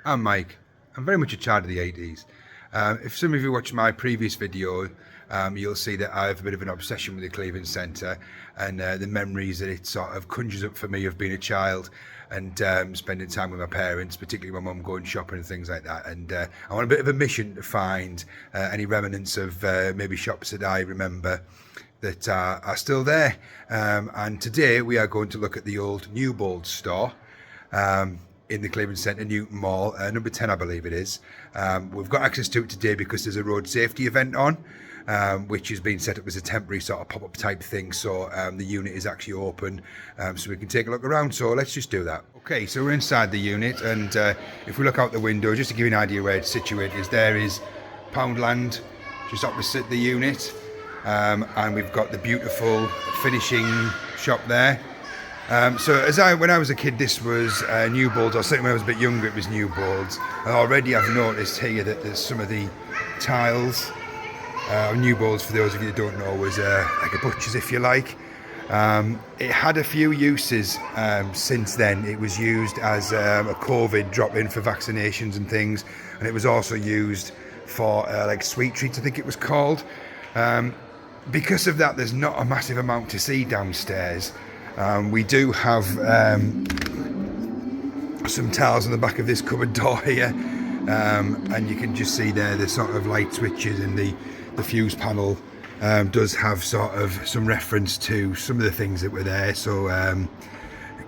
I'm Mike. I'm very much a child of the 80s. If some of you watch my previous video, you'll see that I have a bit of an obsession with the Cleveland Centre and the memories that it sort of conjures up for me of being a child and spending time with my parents, particularly my mum going shopping and things like that. And I'm on a bit of a mission to find any remnants of maybe shops that I remember that are still there. And today we are going to look at the old Newbolds store. In the Cleveland Centre, Newton Mall, number 10 I believe it is. We've got access to it today because there's a road safety event on, which has been set up as a temporary sort of pop-up type thing, so the unit is actually open, so we can take a look around, so let's just do that. Okay, so we're inside the unit, and if we look out the window, just to give you an idea where it's situated, there is Poundland just opposite the unit, and we've got the beautiful finishing shop there. When I was a kid, this was Newbolds, or certainly when I was a bit younger, it was Newbolds. And already I've noticed here that there's some of the tiles. Newbolds, for those of you that don't know, was like a butcher's, if you like. It had a few uses since then. It was used as a COVID drop-in for vaccinations and things, and it was also used for like sweet treats, I think it was called. Because of that, there's not a massive amount to see downstairs. We do have some tiles on the back of this cupboard door here, and you can just see there the sort of light switches, and the fuse panel does have sort of some reference to some of the things that were there. So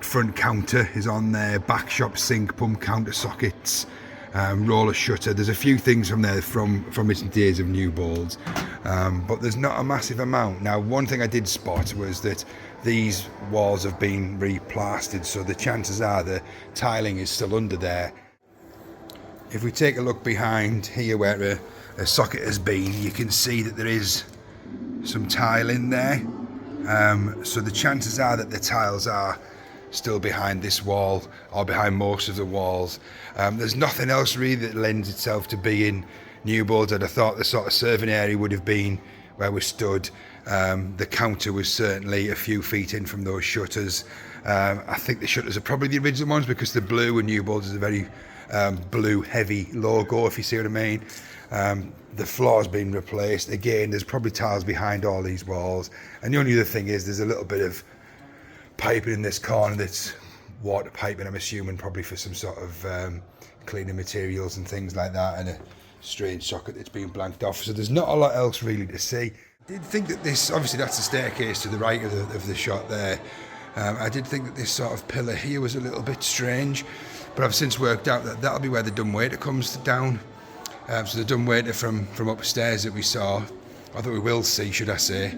front counter is on there, back shop sink, pump counter sockets, roller shutter. There's a few things from there from its days of Newbolds, but there's not a massive amount. Now, one thing I did spot was that these walls have been replastered, so the chances are the tiling is still under there. If we take a look behind here where a socket has been, you can see that there is some tile in there, so the chances are that the tiles are still behind this wall or behind most of the walls. There's nothing else really that lends itself to being Newbolds. I'd have thought the sort of serving area would have been where we stood. The counter was certainly a few feet in from those shutters. I think the shutters are probably the original ones because the blue and Newbolds is a very blue heavy logo, if you see what I mean. The floor's been replaced. Again, there's probably tiles behind all these walls, and the only other thing is there's a little bit of piping in this corner that's water piping, I'm assuming probably for some sort of cleaning materials and things like that, and a strange socket that's been blanked off, so there's not a lot else really to see. I did think that this, obviously that's the staircase to the right of the shot there. I did think that this sort of pillar here was a little bit strange, but I've since worked out that that'll be where the dumbwaiter comes down. So the dumbwaiter from upstairs that we saw, or that we will see, should I say,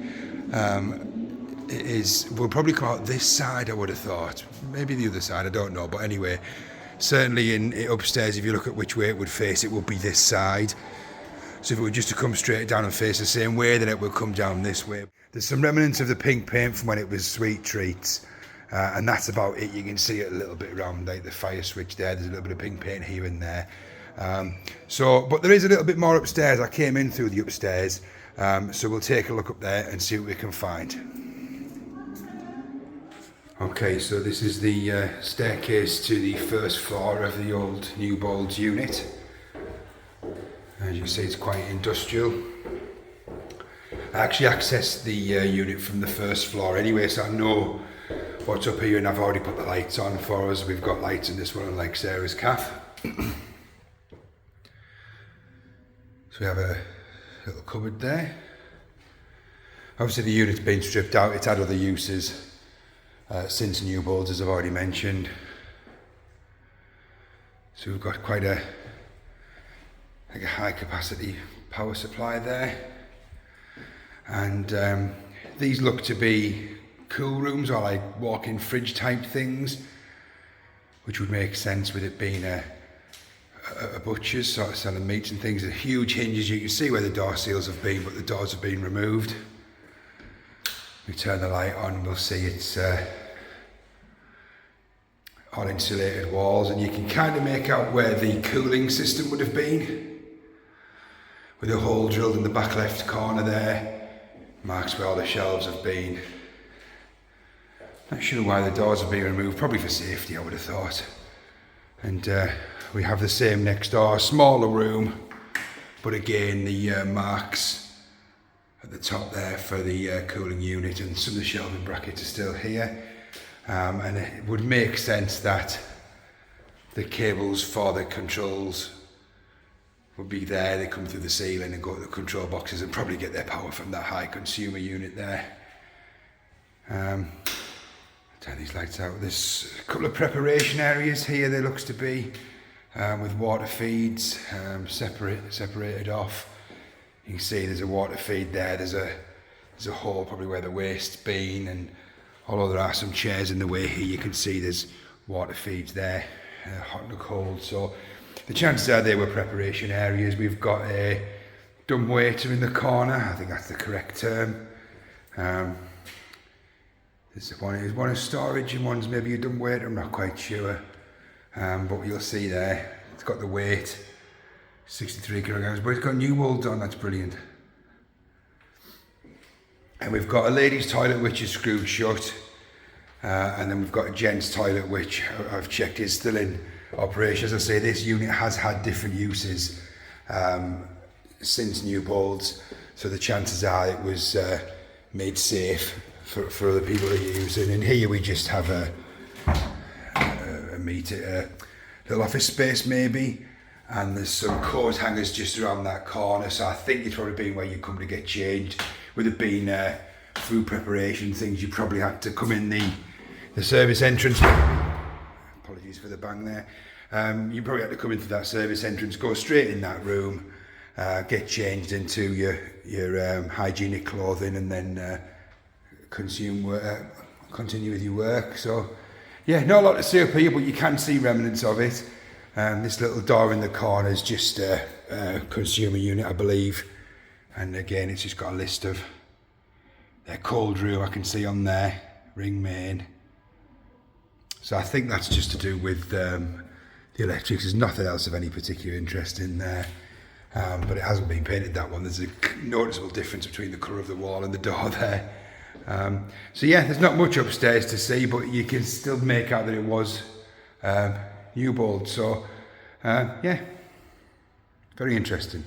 will probably come out this side, I would have thought. Maybe the other side, I don't know, but anyway, certainly in upstairs, if you look at which way it would face, it would be this side. So if it were just to come straight down and face the same way, then it would come down this way. There's some remnants of the pink paint from when it was sweet treats, and that's about it. You can see it a little bit around like the fire switch there. There's a little bit of pink paint here and there. But there is a little bit more upstairs. I came in through the upstairs, so we'll take a look up there and see what we can find. Okay, so this is the staircase to the first floor of the old Newbolds unit. As you can see, it's quite industrial. I actually accessed the unit from the first floor anyway, so I know what's up here, and I've already put the lights on for us. We've got lights in this one, unlike Sarah's calf. So we have a little cupboard there. Obviously the unit's been stripped out, it's had other uses since Newbolds, as I've already mentioned. So we've got quite a high capacity power supply there, and these look to be cool rooms or like walk-in fridge type things, which would make sense with it being a butcher's, sort of selling meats and things. There's huge hinges. You can see where the door seals have been, but the doors have been removed. We turn the light on and we'll see it's all insulated walls, and you can kind of make out where the cooling system would have been, with a hole drilled in the back left corner there. Marks where all the shelves have been. Not sure why the doors have been removed, probably for safety, I would have thought. And We have the same next door, smaller room, but again the marks at the top there for the cooling unit, and some of the shelving brackets are still here. And it would make sense that the cables for the controls would be there. They come through the ceiling and go to the control boxes and probably get their power from that high consumer unit there. Turn these lights out. There's a couple of preparation areas here, there looks to be, with water feeds separated off. You can see there's a water feed there. There's a hole probably where the waste's been, and although there are some chairs in the way here, you can see there's water feeds there, hot and cold. So the chances are they were preparation areas. We've got a dumbwaiter in the corner. I think that's the correct term. One is storage and one's maybe a dumbwaiter. I'm not quite sure. But you'll see there, it's got the weight, 63 kilograms, but it's got Newbolds on. That's brilliant. And we've got a ladies' toilet which is screwed shut, and then we've got a gents' toilet which I've checked is still in operation. As I say, this unit has had different uses since Newbolds, so the chances are it was made safe for other people to use. And here we just have a little office space maybe, and there's some coat hangers just around that corner, so I think it's probably been where you come to get changed. With it being food preparation things, you probably had to come in the service entrance. Apologies for the bang there. You probably had to come into that service entrance, go straight in that room, get changed into your hygienic clothing, and then continue with your work. So yeah, not a lot to see up here, but you can see remnants of it. This little door in the corner is just a consumer unit, I believe. And again, it's just got a list of their cold room I can see on there, ring main. So I think that's just to do with the electrics. There's nothing else of any particular interest in there. But it hasn't been painted, that one. There's a noticeable difference between the colour of the wall and the door there. So yeah, there's not much upstairs to see, but you can still make out that it was Newbold. So yeah, very interesting.